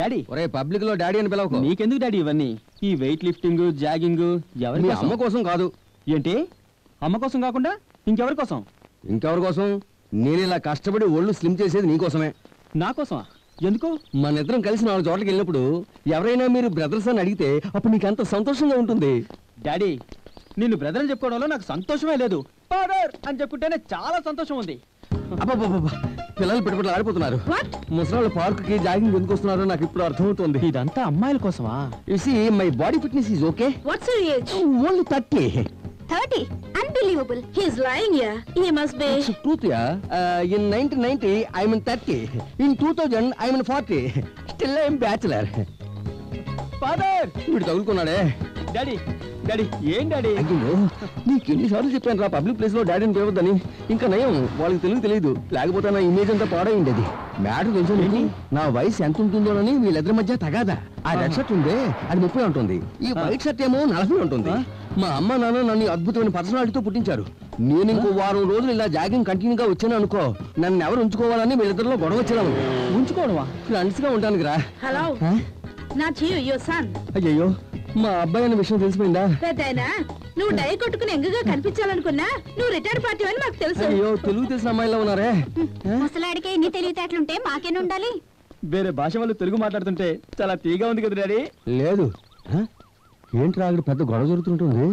Daddy ఒరే public లో daddy అని పిలవకు. నీకెందుకు డాడీ ఇవన్నీ? ఈ వెయిట్ లిఫ్టింగ్ జాగింగ్ ఎవరి అమ్మ కోసం కాదు. ఏంటి అమ్మ కోసం కాకుండా ఇంకెవరి కోసం? ఇంకెవరి కోసం? నేను ఇలా కష్టపడి ఒళ్ళు స్లిమ్ చేసేది నీకోసమే. నా కోసమా? ఎందుకు? మన ఇద్దరం కలిసి 4 చోట్లకి వెళ్ళినప్పుడు ఎవరైనా మీరు బ్రదర్స్ అని అడిగితే అప్పుడు నీకు ఎంత సంతోషంగా ఉంటుంది. డాడీ నిన్ను బ్రదర్ అని చెప్పుకోవడంలో నాకు సంతోషమే లేదు. ఫాదర్ అని చెప్పుకుంటేనే చాలా సంతోషం ఉంది. అబ్బబ్బబ్బ, పిల్లలు పెట్టుబడులు ఆడిపోతున్నారు. ముసలాళ్ళు పార్కుకి జాగింగ్ ఎందుకు వస్తున్నారో నాకు ఇప్పుడు అర్థమవుతుంది. ఇదంతా అమ్మాయిల కోసమా? You see my body fitness is okay. What's your age? Only 30. 30? Unbelievable. He's lying here. He must be. It's truth, yeah. In 1990, I'm in 30. In 2000, I'm in 40. Still, I'm bachelor. Father వీడు తగులుకున్నాడే. Daddy daddy ఏం daddy? అయ్యో నీకు ఎన్నిసార్లు చెప్పాను రా public place లో డాడీని పిలవద్దని. ఇంకా నయం వాళ్ళకి తెలియదు. లేకపోతే నా ఇమేజ్ అంతా పాడైండేది. మ్యాటర్ తెలుసు నీకు? నా వయసు ఎంత ఉంటుందోనని వీళ్ళిద్దరి మధ్య తగాదా. ఆ రెడ్ షర్ట్ ఉందే అది 30 ఉంటుంది. ఈ వైట్ షర్ట్ ఏమో 40 ఉంటుంది. మా అమ్మ నాన్న నన్ను అద్భుతమైన పర్సనాలిటీతో పుట్టించారు. నేను ఇంకో వారం రోజులు ఇలా జాగింగ్ కంటిన్యూగా వచ్చాను అనుకో, నన్ను ఎవరు ఉంచుకోవాలని వీళ్ళిద్దరిలో గొడవ వచ్చేలా ఉంది. ఉంచుకోవడమా? ఫ్రెండ్స్ గా ఉంటాను రా. Hello. Not you, your son. అయ్యో మా అబ్బాయి అనే విషయం తెలిసిపోయిందా? పెద్దయినా నువ్వు డై కొట్టుకుని ఎంగగా కనిపించాలనుకున్నా నువ్వు రిటైర్ పార్టీ అని మాకు తెలుసు. అయ్యో తెలుగు తెలిసిన అమ్మాయిలో ఉన్నారే. ముసలాడికి ఎన్ని తెలివితేటలుంటే మాకేనా ఉండాలి? వేరే భాష వాళ్ళు తెలుగు మాట్లాడుతుంటే చాలా తీగా ఉంది కదా డాడీ. లేదు ఏంట్రా అక్కడ పెద్ద గొడవ జరుగుతుంటుంది.